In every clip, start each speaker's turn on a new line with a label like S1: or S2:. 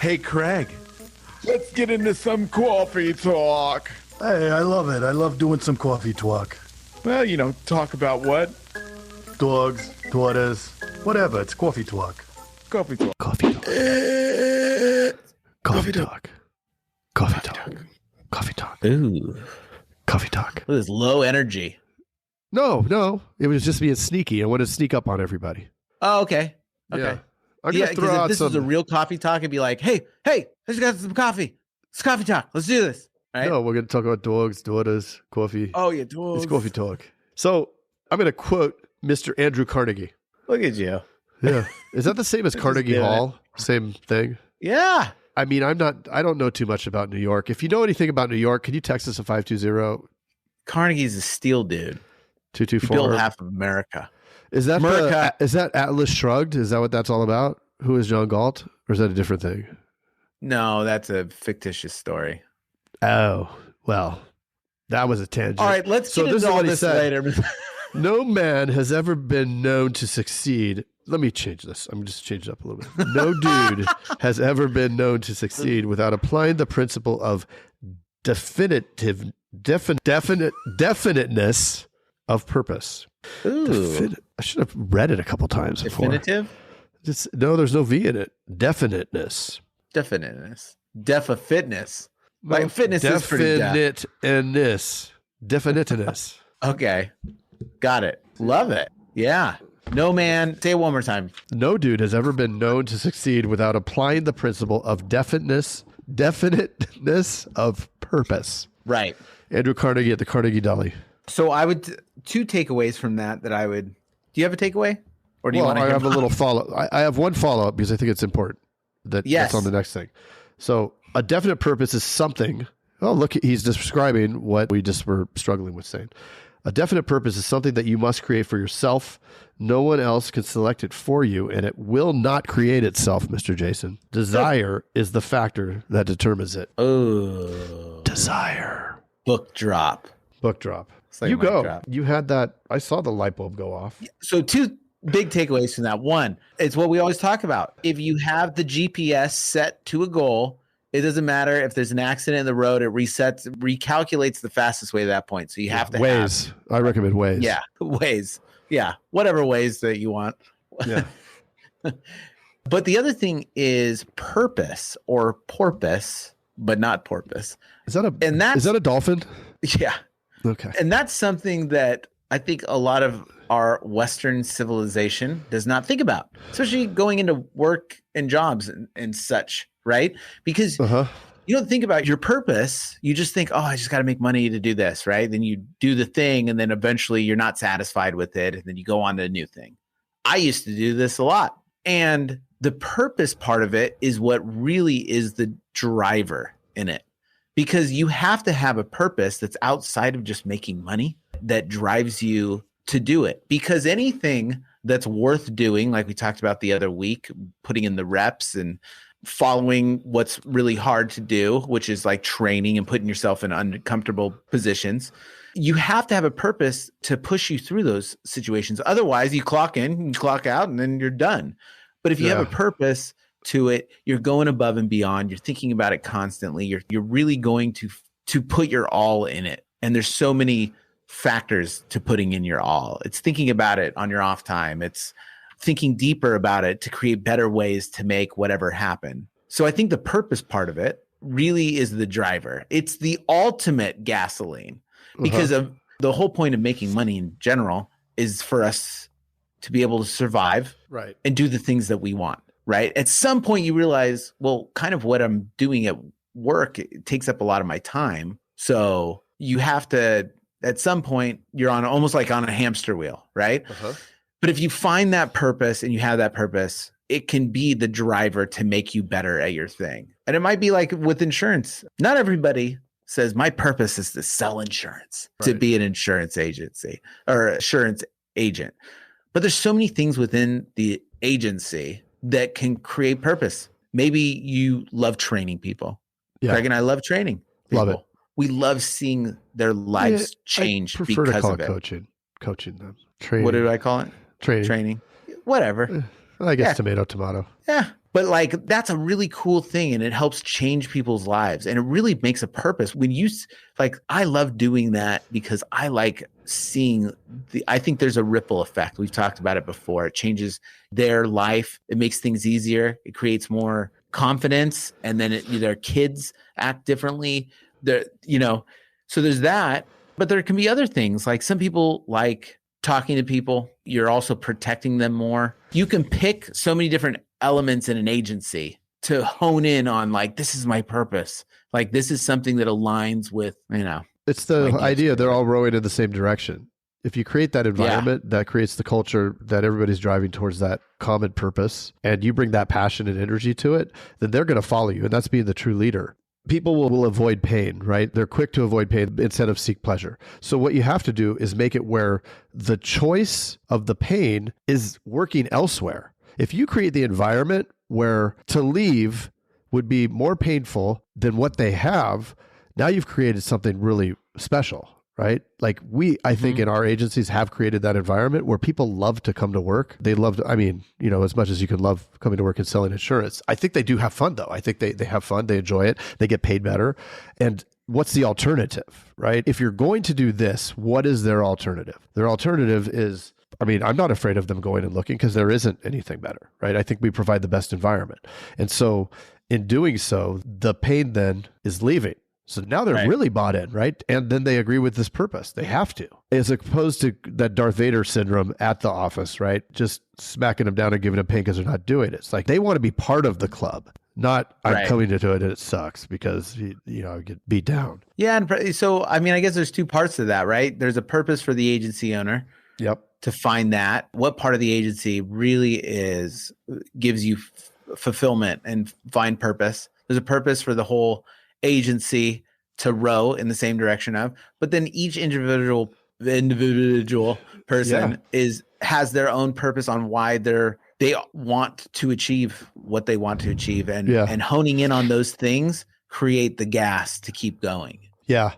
S1: Hey, Craig, let's get into some coffee talk.
S2: Hey, I love it. I love doing some coffee talk.
S1: Well, talk about what?
S2: Dogs, daughters, whatever. It's coffee talk.
S1: Coffee talk.
S2: Coffee talk. Coffee talk. Coffee talk. Coffee talk.
S3: Ooh.
S2: Coffee talk.
S3: This is low energy.
S2: No. It was just being sneaky. I wanted to sneak up on everybody.
S3: Oh, okay. Okay.
S2: Yeah. I'm going to throw out
S3: if this was a real coffee talk, it'd be like, hey, I just got some coffee. It's coffee talk. Let's do this. Right?
S2: No, we're going to talk about dogs, daughters, coffee.
S3: Oh, yeah, dogs.
S2: It's coffee talk. So I'm going to quote Mr. Andrew Carnegie.
S3: Look at you.
S2: Yeah. Is that the same as Carnegie Hall? Same thing?
S3: Yeah.
S2: I mean, I don't know too much about New York. If you know anything about New York, can you text us at 520?
S3: Carnegie's a steel dude.
S2: 224.
S3: He built half of America.
S2: Is that is that Atlas Shrugged? Is that what that's all about? Who is John Galt? Or is that a different thing?
S3: No, that's a fictitious story.
S2: Oh, well, that was a tangent.
S3: All right, let's get into all this later.
S2: No man has ever been known to succeed. Let me change this. I'm just change it up a little bit. No dude has ever been known to succeed without applying the principle of definiteness of purpose.
S3: Ooh.
S2: I should have read it a couple times before.
S3: Definitive?
S2: No, there's no V in it. Definiteness.
S3: Definiteness. Defa-fitness. Like fitness is pretty deaf.
S2: Definiteness.
S3: Okay. Got it. Love it. Yeah. No man. Say it one more time.
S2: No dude has ever been known to succeed without applying the principle of definiteness of purpose.
S3: Right.
S2: Andrew Carnegie at the Carnegie Deli.
S3: So I would, two takeaways from that I would, do you have a takeaway? Or do you want to
S2: I have a little follow? I have one follow-up because I think it's important that's on the next thing. So a definite purpose is something. Oh, look, he's describing what we just were struggling with saying. A definite purpose is something that you must create for yourself. No one else can select it for you, and it will not create itself, Mr. Jason. Desire is the factor that determines it.
S3: Oh.
S2: Desire.
S3: Book drop.
S2: Book drop.
S3: Like
S2: you go. Drop. You had that. I saw the light bulb go off.
S3: So two big takeaways from that. One, it's what we always talk about. If you have the GPS set to a goal, it doesn't matter if there's an accident in the road, it recalculates the fastest way to that point. So you have to
S2: Waze. I recommend Waze.
S3: Yeah, Waze. Yeah, whatever Waze that you want.
S2: Yeah.
S3: But the other thing is purpose or porpoise, but not porpoise.
S2: Is that a dolphin?
S3: Yeah.
S2: Okay.
S3: And that's something that I think a lot of our Western civilization does not think about, especially going into work and jobs and such, right? Because you don't think about your purpose. You just think, oh, I just got to make money to do this, right? Then you do the thing, and then eventually you're not satisfied with it, and then you go on to a new thing. I used to do this a lot. And the purpose part of it is what really is the driver in it. Because you have to have a purpose that's outside of just making money that drives you to do it. Because anything that's worth doing, like we talked about the other week, putting in the reps and following what's really hard to do, which is like training and putting yourself in uncomfortable positions, you have to have a purpose to push you through those situations. Otherwise, you clock in, you clock out, and then you're done. But if you have a purpose to it, you're going above and beyond. You're thinking about it constantly. You're really going to put your all in it. And there's so many factors to putting in your all. It's thinking about it on your off time. It's thinking deeper about it to create better ways to make whatever happen. So I think the purpose part of it really is the driver. It's the ultimate gasoline because of the whole point of making money in general is for us to be able to survive and do the things that we want. Right. At some point you realize, well, kind of what I'm doing at work, it takes up a lot of my time. So you have to, at some point you're on almost like on a hamster wheel. Right. But if you find that purpose and you have that purpose, it can be the driver to make you better at your thing. And it might be like with insurance. Not everybody says my purpose is to sell insurance, to be an insurance agency or insurance agent. But there's so many things within the agency that can create purpose. Maybe you love training people. Yeah. Craig and I love training people. Love it. We love seeing their lives change because of it. I prefer to call it
S2: coaching them. Training.
S3: What do I call it?
S2: Training.
S3: Whatever.
S2: I guess tomato.
S3: Yeah. But like, that's a really cool thing, and it helps change people's lives, and it really makes a purpose. When you like, I love doing that because I like seeing I think there's a ripple effect. We've talked about it before. It changes their life. It makes things easier. It creates more confidence, and then their kids act differently. So there's that. But there can be other things. Like, some people like talking to people. You're also protecting them more. You can pick so many different elements in an agency to hone in on, like, this is my purpose. Like, this is something that aligns with,
S2: It's the idea they're all rowing in the same direction. If you create that environment, that creates the culture that everybody's driving towards that common purpose, and you bring that passion and energy to it, then they're going to follow you. And that's being the true leader. People will avoid pain, right? They're quick to avoid pain instead of seek pleasure. So what you have to do is make it where the choice of the pain is working elsewhere. If you create the environment where to leave would be more painful than what they have, now you've created something really special, right? Like, I think in our agencies have created that environment where people love to come to work. They love to, as much as you can love coming to work and selling insurance. I think they do have fun, though. I think they have fun. They enjoy it. They get paid better. And what's the alternative, right? If you're going to do this, what is their alternative? Their alternative is, I'm not afraid of them going and looking, because there isn't anything better, right? I think we provide the best environment. And so in doing so, the pain then is leaving. So now they're really bought in, right? And then they agree with this purpose. They have to, as opposed to that Darth Vader syndrome at the office, right? Just smacking them down and giving them pain because they're not doing it. It's like they want to be part of the club, not I'm coming to do it and it sucks because I get beat down.
S3: Yeah, and so I guess there's two parts to that, right? There's a purpose for the agency owner.
S2: Yep.
S3: To find that, what part of the agency really gives you fulfillment and find purpose. There's a purpose for the whole agency to row in the same direction of, but then each individual person has their own purpose on why they want to achieve what they want to achieve, and honing in on those things create the gas to keep going.
S2: Yeah.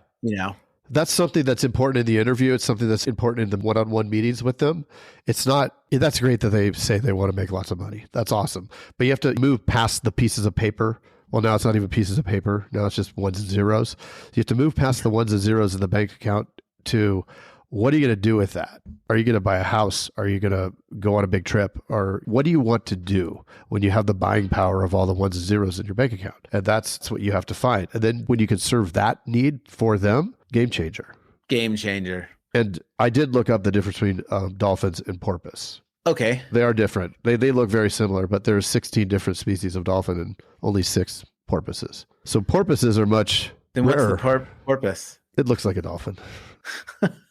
S2: That's something that's important in the interview. It's something that's important in the one-on-one meetings with them. That's great that they say they want to make lots of money. That's awesome. But you have to move past the pieces of paper. Well, now it's not even pieces of paper. Now it's just ones and zeros. You have to move past the ones and zeros in the bank account to, what are you going to do with that? Are you going to buy a house? Are you going to go on a big trip? Or what do you want to do when you have the buying power of all the ones and zeros in your bank account? And that's what you have to find. And then when you can serve that need for them, game changer.
S3: Game changer.
S2: And I did look up the difference between dolphins and porpoise.
S3: Okay.
S2: They are different. They look very similar, but there's 16 different species of dolphin and only 6 porpoises. So porpoises are much rarer.
S3: What's the porpoise?
S2: It looks like a dolphin.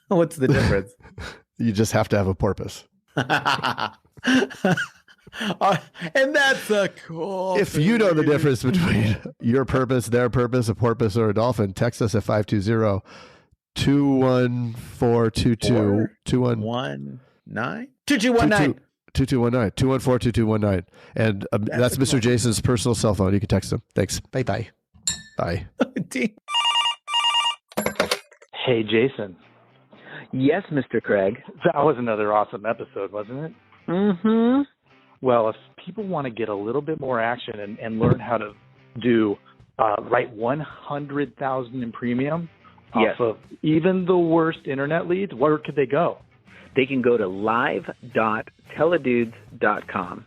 S3: What's the difference?
S2: You just have to have a porpoise.
S3: And that's a cool.
S2: If you know the difference between your purpose, their purpose, a porpoise, or a dolphin, text us at 520-214-2222.
S3: 2219.
S2: 214-2219. And that's Mr. Jason's personal cell phone. You can text him. Thanks. Bye. Bye.
S4: Hey, Jason.
S5: Yes, Mr. Craig.
S4: That was another awesome episode, wasn't it?
S5: Mm-hmm.
S4: Well, if people want to get a little bit more action and learn how to write 100,000 in premium off of even the worst internet leads, where could they go?
S5: They can go to live.teledudes.com.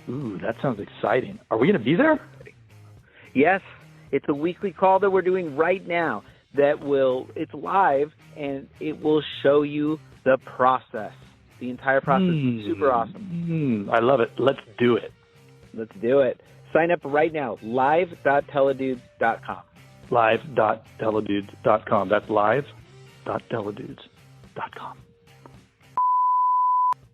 S4: Ooh, that sounds exciting. Are we going to be there?
S5: Yes. It's a weekly call that we're doing right now it's live, and it will show you the process. The entire process is super awesome.
S4: I love it. Let's do it.
S5: Let's do it. Sign up right now, live.teledudes.com.
S4: Live.teledudes.com. That's live.teledudes.com.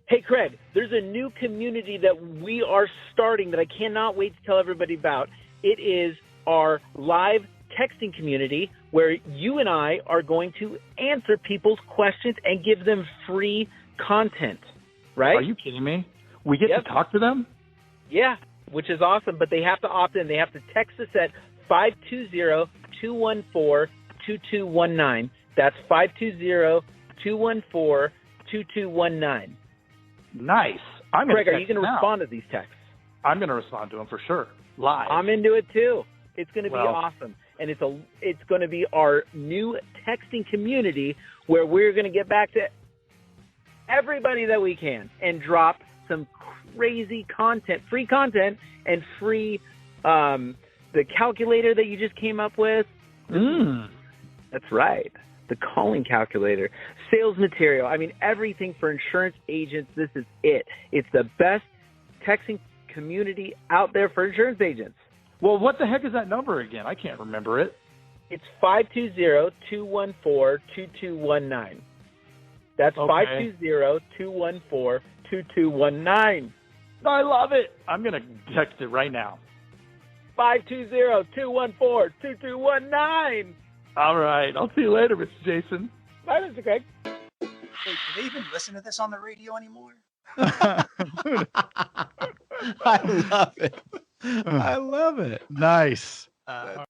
S5: Hey, Craig, there's a new community that we are starting that I cannot wait to tell everybody about. It is our live texting community where you and I are going to answer people's questions and give them free content, right?
S4: Are you kidding me? We get to talk to them?
S5: Yeah, which is awesome, but they have to opt in. They have to text us at 520-214-2219. That's 520-214-2219.
S4: Nice.
S5: Craig, are you going to respond to these texts?
S4: I'm going to respond to them for sure. Live.
S5: I'm into it too. It's going to be awesome. And it's going to be our new texting community where we're going to get back to everybody that we can and drop some crazy content, free content, and free the calculator that you just came up with. That's right. The calling calculator, sales material. I mean, everything for insurance agents. This is it. It's the best texting community out there for insurance agents.
S4: Well, what the heck is that number again? I can't remember it.
S5: It's 520-214-2219. That's
S4: Okay.
S5: 520-214-2219.
S4: I love it. I'm going to text it right now.
S5: 520-214-2219.
S4: All right. I'll see you later, Mr. Jason.
S5: Bye, Mr. Craig.
S6: Wait, do they even listen to this on the radio anymore?
S7: I love it. I love it.
S2: Nice.